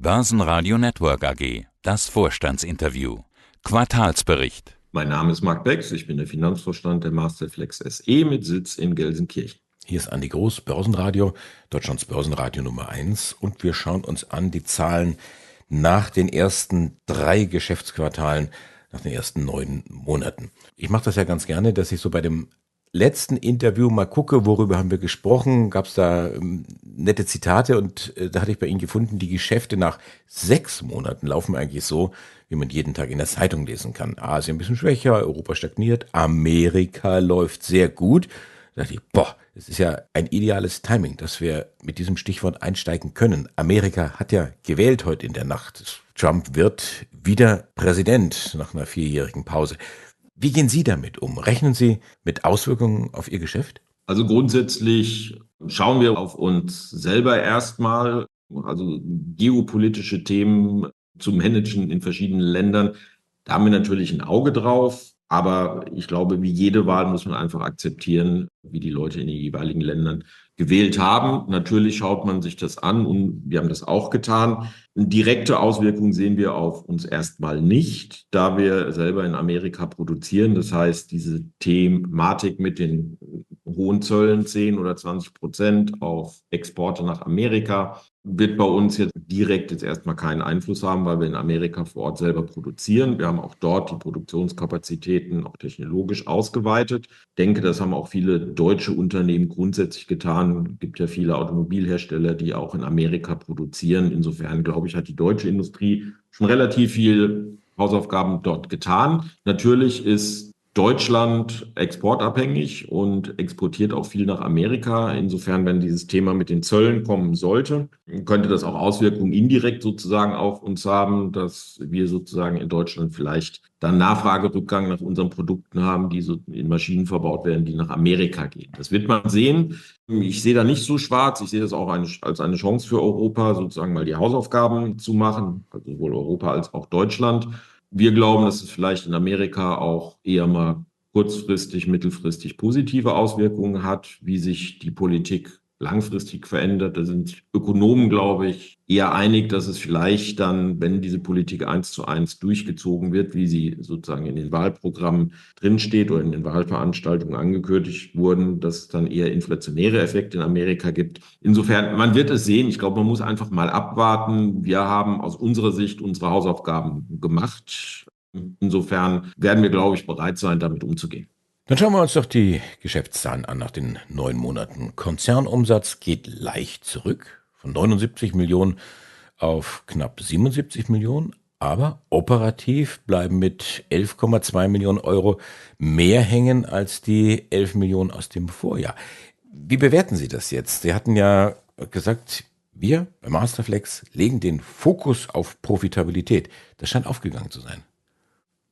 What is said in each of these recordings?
Börsenradio Network AG, das Vorstandsinterview. Quartalsbericht. Mein Name ist Marc Becks, ich bin der Finanzvorstand der Masterflex SE mit Sitz in Gelsenkirchen. Hier ist Andi Groß, Börsenradio, Deutschlands Börsenradio Nummer 1, und wir schauen uns an die Zahlen nach den ersten 3 Geschäftsquartalen, nach den ersten 9 Monaten. Ich mache das ja ganz gerne, dass ich so bei dem letzten Interview mal gucke, worüber haben wir gesprochen, gab es da nette Zitate, und da hatte ich bei Ihnen gefunden, die Geschäfte nach 6 Monaten laufen eigentlich so, wie man jeden Tag in der Zeitung lesen kann. Asien ein bisschen schwächer, Europa stagniert, Amerika läuft sehr gut. Da dachte ich, es ist ja ein ideales Timing, dass wir mit diesem Stichwort einsteigen können. Amerika hat ja gewählt heute in der Nacht. Trump wird wieder Präsident nach einer 4-jährigen Pause. Wie gehen Sie damit um? Rechnen Sie mit Auswirkungen auf Ihr Geschäft? Also grundsätzlich schauen wir auf uns selber erstmal, also geopolitische Themen zu managen in verschiedenen Ländern. Da haben wir natürlich ein Auge drauf, aber ich glaube, wie jede Wahl muss man einfach akzeptieren, wie die Leute in den jeweiligen Ländern gewählt haben. Natürlich schaut man sich das an, und wir haben das auch getan. Eine direkte Auswirkung sehen wir auf uns erstmal nicht, da wir selber in Amerika produzieren. Das heißt, diese Thematik mit den hohen Zöllen, 10 oder 20% auf Exporte nach Amerika, wird bei uns jetzt direkt jetzt erstmal keinen Einfluss haben, weil wir in Amerika vor Ort selber produzieren. Wir haben auch dort die Produktionskapazitäten auch technologisch ausgeweitet. Ich denke, das haben auch viele deutsche Unternehmen grundsätzlich getan. Es gibt ja viele Automobilhersteller, die auch in Amerika produzieren. Insofern, glaube ich, hat die deutsche Industrie schon relativ viel Hausaufgaben dort getan. Natürlich ist Deutschland exportabhängig und exportiert auch viel nach Amerika. Insofern, wenn dieses Thema mit den Zöllen kommen sollte, könnte das auch Auswirkungen indirekt sozusagen auf uns haben, dass wir sozusagen in Deutschland vielleicht dann Nachfragerückgang nach unseren Produkten haben, die so in Maschinen verbaut werden, die nach Amerika gehen. Das wird man sehen. Ich sehe da nicht so schwarz. Ich sehe das auch als eine Chance für Europa, sozusagen mal die Hausaufgaben zu machen, also sowohl Europa als auch Deutschland. Wir glauben, dass es vielleicht in Amerika auch eher mal kurzfristig, mittelfristig positive Auswirkungen hat, wie sich die Politik langfristig verändert. Da sind Ökonomen, glaube ich, eher einig, dass es vielleicht dann, wenn diese Politik 1:1 durchgezogen wird, wie sie sozusagen in den Wahlprogrammen drinsteht oder in den Wahlveranstaltungen angekündigt wurden, dass es dann eher inflationäre Effekte in Amerika gibt. Insofern, man wird es sehen. Ich glaube, man muss einfach mal abwarten. Wir haben aus unserer Sicht unsere Hausaufgaben gemacht. Insofern werden wir, glaube ich, bereit sein, damit umzugehen. Dann schauen wir uns doch die Geschäftszahlen an nach den 9 Monaten. Konzernumsatz geht leicht zurück, von 79 Millionen auf knapp 77 Millionen, aber operativ bleiben mit 11,2 Millionen Euro mehr hängen als die 11 Millionen aus dem Vorjahr. Wie bewerten Sie das jetzt? Sie hatten ja gesagt, wir bei Masterflex legen den Fokus auf Profitabilität. Das scheint aufgegangen zu sein.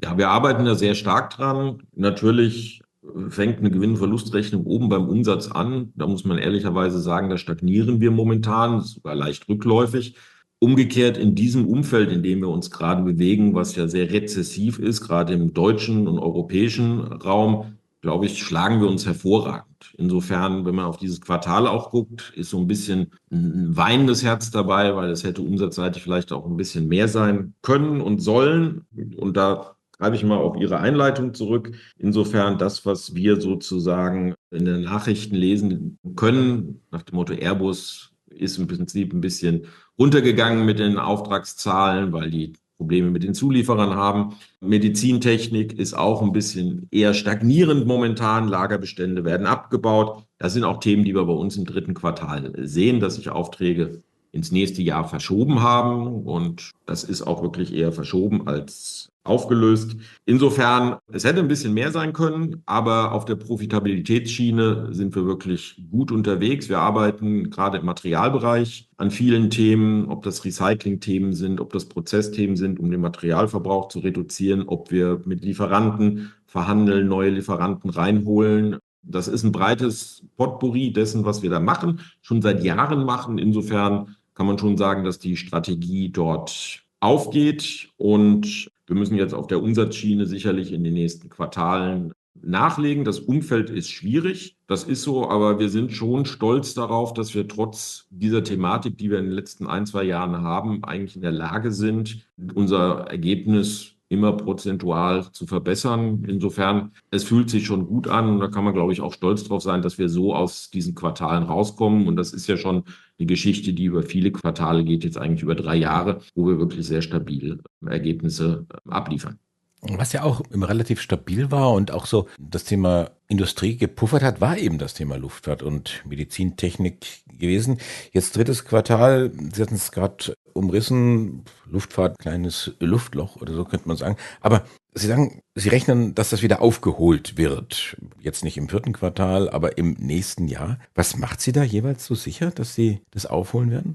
Ja, wir arbeiten da sehr stark dran. Natürlich fängt eine Gewinn-Verlust-Rechnung oben beim Umsatz an. Da muss man ehrlicherweise sagen, da stagnieren wir momentan, sogar leicht rückläufig. Umgekehrt in diesem Umfeld, in dem wir uns gerade bewegen, was ja sehr rezessiv ist, gerade im deutschen und europäischen Raum, glaube ich, schlagen wir uns hervorragend. Insofern, wenn man auf dieses Quartal auch guckt, ist so ein bisschen ein weinendes Herz dabei, weil es hätte umsatzseitig vielleicht auch ein bisschen mehr sein können und sollen. Und da greife ich mal auf Ihre Einleitung zurück. Insofern das, was wir sozusagen in den Nachrichten lesen können, nach dem Motto Airbus ist im Prinzip ein bisschen runtergegangen mit den Auftragszahlen, weil die Probleme mit den Zulieferern haben. Medizintechnik ist auch ein bisschen eher stagnierend momentan. Lagerbestände werden abgebaut. Das sind auch Themen, die wir bei uns im 3. Quartal sehen, dass sich Aufträge ins nächste Jahr verschoben haben. Und das ist auch wirklich eher verschoben als aufgelöst. Insofern, es hätte ein bisschen mehr sein können, aber auf der Profitabilitätsschiene sind wir wirklich gut unterwegs. Wir arbeiten gerade im Materialbereich an vielen Themen, ob das Recycling-Themen sind, ob das Prozessthemen sind, um den Materialverbrauch zu reduzieren, ob wir mit Lieferanten verhandeln, neue Lieferanten reinholen. Das ist ein breites Potpourri dessen, was wir da machen, schon seit Jahren machen. Insofern kann man schon sagen, dass die Strategie dort aufgeht, und wir müssen jetzt auf der Umsatzschiene sicherlich in den nächsten Quartalen nachlegen. Das Umfeld ist schwierig, das ist so, aber wir sind schon stolz darauf, dass wir trotz dieser Thematik, die wir in den letzten 1, 2 Jahren haben, eigentlich in der Lage sind, unser Ergebnis immer prozentual zu verbessern. Insofern, es fühlt sich schon gut an und da kann man, glaube ich, auch stolz drauf sein, dass wir so aus diesen Quartalen rauskommen. Und das ist ja schon eine Geschichte, die über viele Quartale geht, jetzt eigentlich über 3 Jahre, wo wir wirklich sehr stabil Ergebnisse abliefern. Was ja auch immer relativ stabil war und auch so das Thema Industrie gepuffert hat, war eben das Thema Luftfahrt und Medizintechnik gewesen. Jetzt drittes Quartal, Sie hatten es gerade umrissen, Luftfahrt, kleines Luftloch oder so könnte man sagen. Aber Sie sagen, Sie rechnen, dass das wieder aufgeholt wird. Jetzt nicht im vierten Quartal, aber im nächsten Jahr. Was macht Sie da jeweils so sicher, dass Sie das aufholen werden?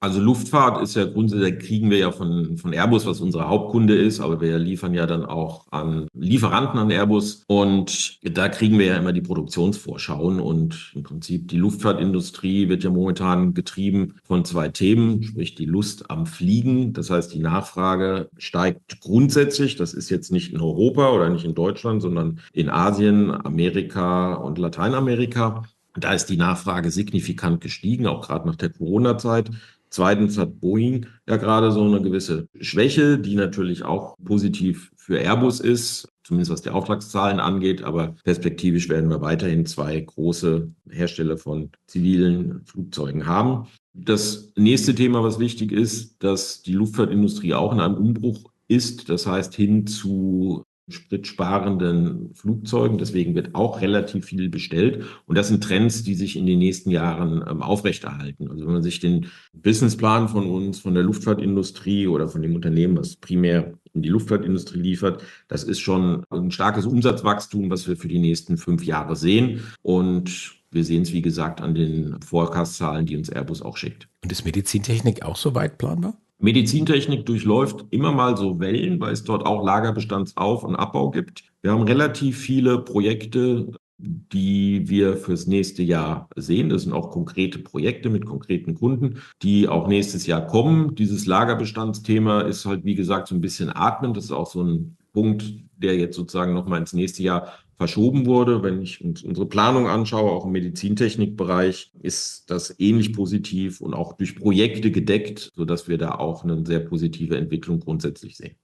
Also Luftfahrt ist ja grundsätzlich, kriegen wir ja von Airbus, was unser Hauptkunde ist, aber wir liefern ja dann auch an Lieferanten an Airbus und da kriegen wir ja immer die Produktionsvorschauen und im Prinzip die Luftfahrtindustrie wird ja momentan getrieben von 2 Themen, sprich die Lust am Fliegen. Das heißt, die Nachfrage steigt grundsätzlich. Das ist jetzt nicht in Europa oder nicht in Deutschland, sondern in Asien, Amerika und Lateinamerika. Da ist die Nachfrage signifikant gestiegen, auch gerade nach der Corona-Zeit. Zweitens hat Boeing ja gerade so eine gewisse Schwäche, die natürlich auch positiv für Airbus ist, zumindest was die Auftragszahlen angeht. Aber perspektivisch werden wir weiterhin 2 große Hersteller von zivilen Flugzeugen haben. Das nächste Thema, was wichtig ist, dass die Luftfahrtindustrie auch in einem Umbruch ist. Das heißt, hin zu spritsparenden Flugzeugen. Deswegen wird auch relativ viel bestellt. Und das sind Trends, die sich in den nächsten Jahren aufrechterhalten. Also wenn man sich den Businessplan von uns, von der Luftfahrtindustrie oder von dem Unternehmen, was primär in die Luftfahrtindustrie liefert, das ist schon ein starkes Umsatzwachstum, was wir für die nächsten 5 Jahre sehen. Und wir sehen es, wie gesagt, an den Forecast-Zahlen, die uns Airbus auch schickt. Und ist Medizintechnik auch so weit planbar? Medizintechnik durchläuft immer mal so Wellen, weil es dort auch Lagerbestands-Auf- und Abbau gibt. Wir haben relativ viele Projekte, die wir fürs nächste Jahr sehen. Das sind auch konkrete Projekte mit konkreten Kunden, die auch nächstes Jahr kommen. Dieses Lagerbestandsthema ist halt, wie gesagt, so ein bisschen atmend. Das ist auch so ein Punkt, der jetzt sozusagen nochmal ins nächste Jahr verschoben wurde. Wenn ich uns unsere Planung anschaue, auch im Medizintechnikbereich, ist das ähnlich positiv und auch durch Projekte gedeckt, sodass wir da auch eine sehr positive Entwicklung grundsätzlich sehen.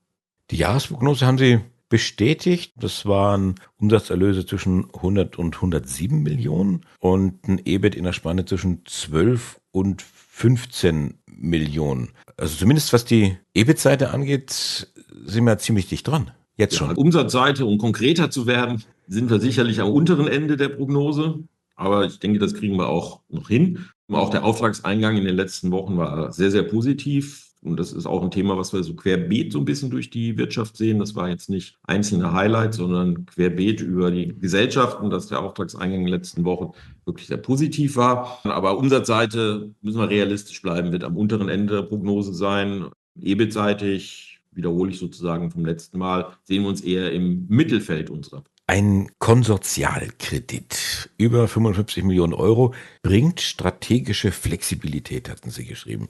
Die Jahresprognose haben Sie bestätigt. Das waren Umsatzerlöse zwischen 100 und 107 Millionen und ein EBIT in der Spanne zwischen 12 und 15 Millionen. Also zumindest was die EBIT-Seite angeht, sind wir ziemlich dicht dran. Jetzt Ja, schon. Umsatzseite, um konkreter zu werden, sind wir sicherlich am unteren Ende der Prognose. Aber ich denke, das kriegen wir auch noch hin. Auch der Auftragseingang in den letzten Wochen war sehr, sehr positiv. Und das ist auch ein Thema, was wir so querbeet so ein bisschen durch die Wirtschaft sehen. Das war jetzt nicht einzelne Highlights, sondern querbeet über die Gesellschaften, dass der Auftragseingang in den letzten Wochen wirklich sehr positiv war. Aber Umsatzseite, müssen wir realistisch bleiben, wird am unteren Ende der Prognose sein. EBIT-seitig, wiederhole ich sozusagen vom letzten Mal, sehen wir uns eher im Mittelfeld unserer. Ein Konsortialkredit über 55 Millionen Euro bringt strategische Flexibilität, hatten Sie geschrieben.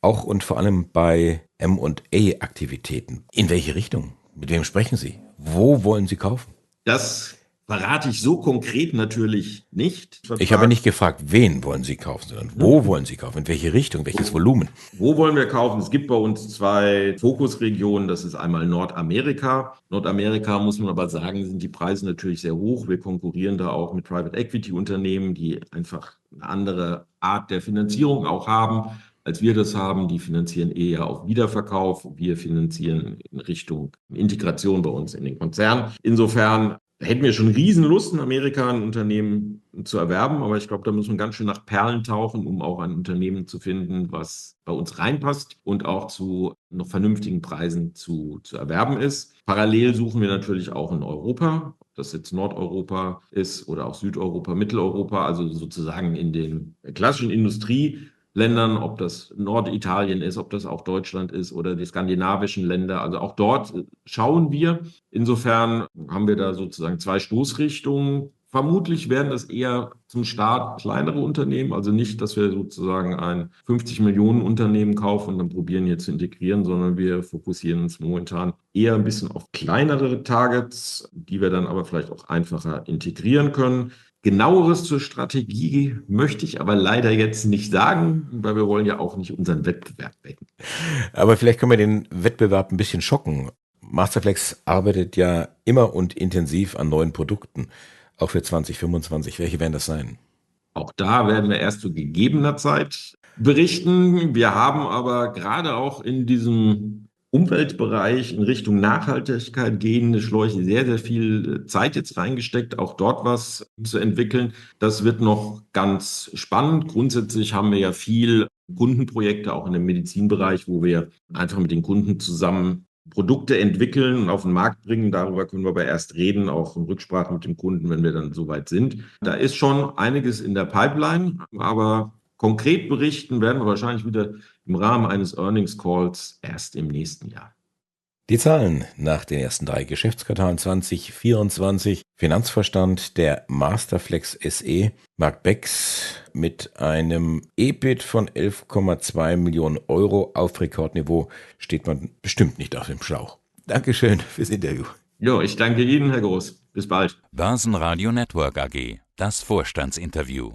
Auch und vor allem bei M&A-Aktivitäten. In welche Richtung? Mit wem sprechen Sie? Wo wollen Sie kaufen? Das verrate ich so konkret natürlich nicht. Ich habe nicht gefragt, wen wollen Sie kaufen, sondern wo wollen Sie kaufen? In welche Richtung? Welches Volumen? Wo wollen wir kaufen? Es gibt bei uns 2 Fokusregionen. Das ist einmal Nordamerika. Nordamerika, muss man aber sagen, sind die Preise natürlich sehr hoch. Wir konkurrieren da auch mit Private Equity Unternehmen, die einfach eine andere Art der Finanzierung auch haben, als wir das haben. Die finanzieren eher auf Wiederverkauf. Wir finanzieren in Richtung Integration bei uns in den Konzern. Insofern hätten wir schon Riesenlust, in Amerika ein Unternehmen zu erwerben, aber ich glaube, da müssen wir ganz schön nach Perlen tauchen, um auch ein Unternehmen zu finden, was bei uns reinpasst und auch zu noch vernünftigen Preisen zu erwerben ist. Parallel suchen wir natürlich auch in Europa, ob das jetzt Nordeuropa ist oder auch Südeuropa, Mitteleuropa, also sozusagen in den klassischen Industrieländern, ob das Norditalien ist, ob das auch Deutschland ist oder die skandinavischen Länder. Also auch dort schauen wir. Insofern haben wir da sozusagen 2 Stoßrichtungen Vermutlich werden das eher zum Start kleinere Unternehmen, also nicht, dass wir sozusagen ein 50 Millionen Unternehmen kaufen und dann probieren hier zu integrieren, sondern wir fokussieren uns momentan eher ein bisschen auf kleinere Targets, die wir dann aber vielleicht auch einfacher integrieren können. Genaueres zur Strategie möchte ich aber leider jetzt nicht sagen, weil wir wollen ja auch nicht unseren Wettbewerb wecken. Aber vielleicht können wir den Wettbewerb ein bisschen schocken. Masterflex arbeitet ja immer und intensiv an neuen Produkten, auch für 2025. Welche werden das sein? Auch da werden wir erst zu gegebener Zeit berichten. Wir haben aber gerade auch in diesem Umweltbereich in Richtung Nachhaltigkeit gehende Schläuche sehr, sehr viel Zeit jetzt reingesteckt, auch dort was zu entwickeln. Das wird noch ganz spannend. Grundsätzlich haben wir ja viel Kundenprojekte auch in dem Medizinbereich, wo wir einfach mit den Kunden zusammen Produkte entwickeln und auf den Markt bringen. Darüber können wir aber erst reden, auch in Rücksprache mit dem Kunden, wenn wir dann soweit sind. Da ist schon einiges in der Pipeline, aber konkret berichten werden wir wahrscheinlich wieder im Rahmen eines Earnings Calls erst im nächsten Jahr. Die Zahlen nach den ersten 3 Geschäftsquartalen 2024. Finanzvorstand der Masterflex SE, Marc Becks, mit einem EBIT von 11,2 Millionen Euro auf Rekordniveau steht man bestimmt nicht auf dem Schlauch. Dankeschön fürs Interview. Ja, ich danke Ihnen, Herr Groß. Bis bald. Börsenradio Network AG, das Vorstandsinterview.